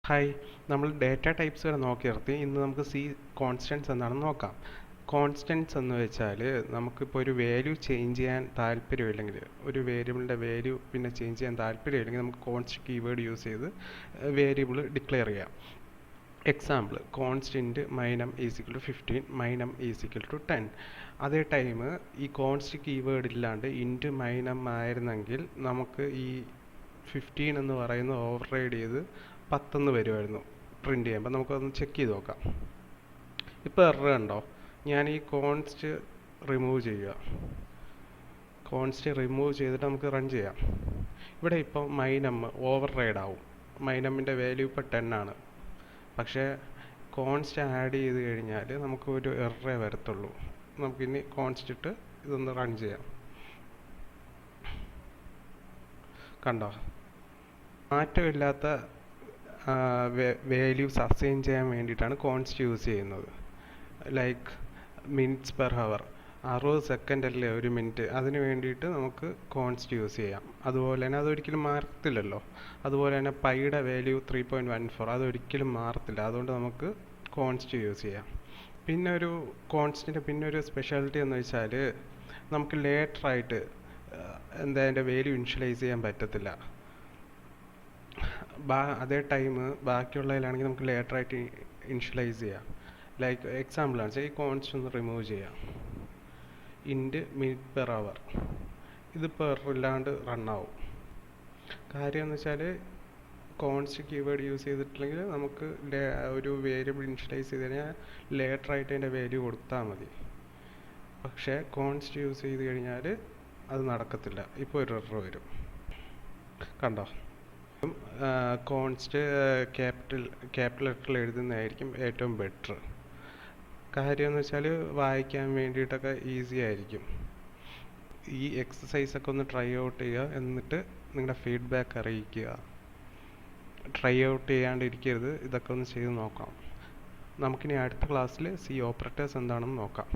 Hi, നമ്മൾ data types വരെ നോക്കി നിർത്തി. ഇന്ന് നമുക്ക് സി കോൺസ്റ്റൻസ് എന്താണെന്ന് നോക്കാം. കോൺസ്റ്റൻസ് എന്ന് വെച്ചാൽ നമുക്കിപ്പോൾ ഒരു വാല്യൂ ചേഞ്ച് ചെയ്യാൻ താല്പര്യമില്ലെങ്കിൽ, ഒരു വേരിയബിളിൻ്റെ വാല്യൂ പിന്നെ ചേഞ്ച് ചെയ്യാൻ താല്പര്യമില്ലെങ്കിൽ നമുക്ക് കോൺസ്റ്റ് കീവേഡ് യൂസ് ചെയ്ത് വേരിയബിൾ ഡിക്ലെയർ ചെയ്യാം. എക്സാമ്പിൾ, കോൺസ്റ്റൻറ്റ് മൈനം ഈസിക്കൽ ടു 15, മൈനം ഈസിക്കൽ ടു 10. അതേ ടൈം ഈ കോൺസ്റ്റ് കീവേഡ് ഇല്ലാണ്ട് ഇൻറ്റ് മൈനം ആയിരുന്നെങ്കിൽ നമുക്ക് ഈ 15 എന്ന് പറയുന്നത് ഓവർ റൈഡ് ചെയ്ത് 10 എന്ന് വരുമായിരുന്നു പ്രിൻ്റ് ചെയ്യുമ്പോൾ. നമുക്കതൊന്ന് ചെക്ക് ചെയ്ത് നോക്കാം. ഇപ്പോൾ എറർ കണ്ടോ? ഞാൻ ഈ കോൺസ്റ്റ് റിമൂവ് ചെയ്യുക. കോൺസ്റ്റ് റിമൂവ് ചെയ്തിട്ട് നമുക്ക് റൺ ചെയ്യാം. ഇവിടെ ഇപ്പോൾ മൈനം ഓവർ റൈഡ് ആവും. മൈനമ്മിൻ്റെ വാല്യൂ ഇപ്പോൾ 10 ആണ്. പക്ഷേ കോൺസ്റ്റ് ആഡ് ചെയ്ത് കഴിഞ്ഞാൽ നമുക്ക് ഒരു എററേ വരത്തുള്ളൂ. നമുക്കിനി കോൺസ്റ്റ് ഇട്ട് ഇതൊന്ന് റൺ ചെയ്യാം. കണ്ടോ? മാറ്റമില്ലാത്ത വാല്യൂസ് അസൈൻ ചെയ്യാൻ വേണ്ടിയിട്ടാണ് കോൺസ്റ്റ് യൂസ് ചെയ്യുന്നത്. Like minutes per hour, 60 second അല്ലേ ഒരു മിനിറ്റ്, അതിന് വേണ്ടിയിട്ട് നമുക്ക് കോൺസ്റ്റ് യൂസ് ചെയ്യാം. അതുപോലെ തന്നെ അതൊരിക്കലും മാറത്തില്ലല്ലോ. അതുപോലെ തന്നെ പൈയുടെ വാല്യൂ 3.14, അതൊരിക്കലും മാറത്തില്ല. അതുകൊണ്ട് നമുക്ക് കോൺസ്റ്റ് യൂസ് ചെയ്യാം. പിന്നെ ഒരു കോൺസ്റ്റിൻ്റെ പിന്നെ ഒരു സ്പെഷ്യാലിറ്റി എന്ന് വെച്ചാൽ നമുക്ക് ലേറ്ററായിട്ട് അതിൻ്റെ വാല്യൂ ഇനിഷ്യലൈസ് ചെയ്യാൻ പറ്റത്തില്ല. അതേ ടൈം ബാക്കിയുള്ളതിലാണെങ്കിൽ നമുക്ക് ലേറ്ററായിട്ട് ഇനിഷ്യലൈസ് ചെയ്യാം. ലൈക്ക് എക്സാമ്പിളാണ് വെച്ചാൽ ഈ കോൺസ്റ്റ് ഒന്ന് റിമൂവ് ചെയ്യാം. ഇൻറ്റ് മിനിറ്റ് പെർ അവർ, ഇത് പെർ ഇല്ലാണ്ട് റണ്ണാവും. കാര്യം എന്ന് വെച്ചാൽ കോൺസ്റ്റ് കീവേഡ് യൂസ് ചെയ്തിട്ടില്ലെങ്കിൽ നമുക്ക് ഒരു വേരിയബിൾ ഇനിഷ്യലൈസ് ചെയ്ത് കഴിഞ്ഞാൽ ലേറ്ററായിട്ട് അതിൻ്റെ വാല്യൂ കൊടുത്താൽ മതി. പക്ഷേ കോൺസ്റ്റ് യൂസ് ചെയ്ത് കഴിഞ്ഞാൽ അത് നടക്കത്തില്ല. ഇപ്പോൾ ഒരു എറർ വരും. കണ്ടോ? കോൺസ്റ്റ് ക്യാപിറ്റൽ ലെറ്ററിൽ എഴുതുന്നതായിരിക്കും ഏറ്റവും ബെറ്റർ. കാര്യം എന്ന് വെച്ചാൽ വായിക്കാൻ വേണ്ടിയിട്ടൊക്കെ ഈസി ആയിരിക്കും. ഈ എക്സസൈസൊക്കെ ഒന്ന് ട്രൈ ഔട്ട് ചെയ്യുക, എന്നിട്ട് നിങ്ങളുടെ ഫീഡ്ബാക്ക് അറിയിക്കുക. ട്രൈ ഔട്ട് ചെയ്യാണ്ടിരിക്കരുത്, ഇതൊക്കെ ഒന്ന് ചെയ്ത് നോക്കാം. നമുക്കിനി അടുത്ത ക്ലാസ്സിൽ സി ഓപ്പറേറ്റേഴ്സ് എന്താണെന്ന് നോക്കാം.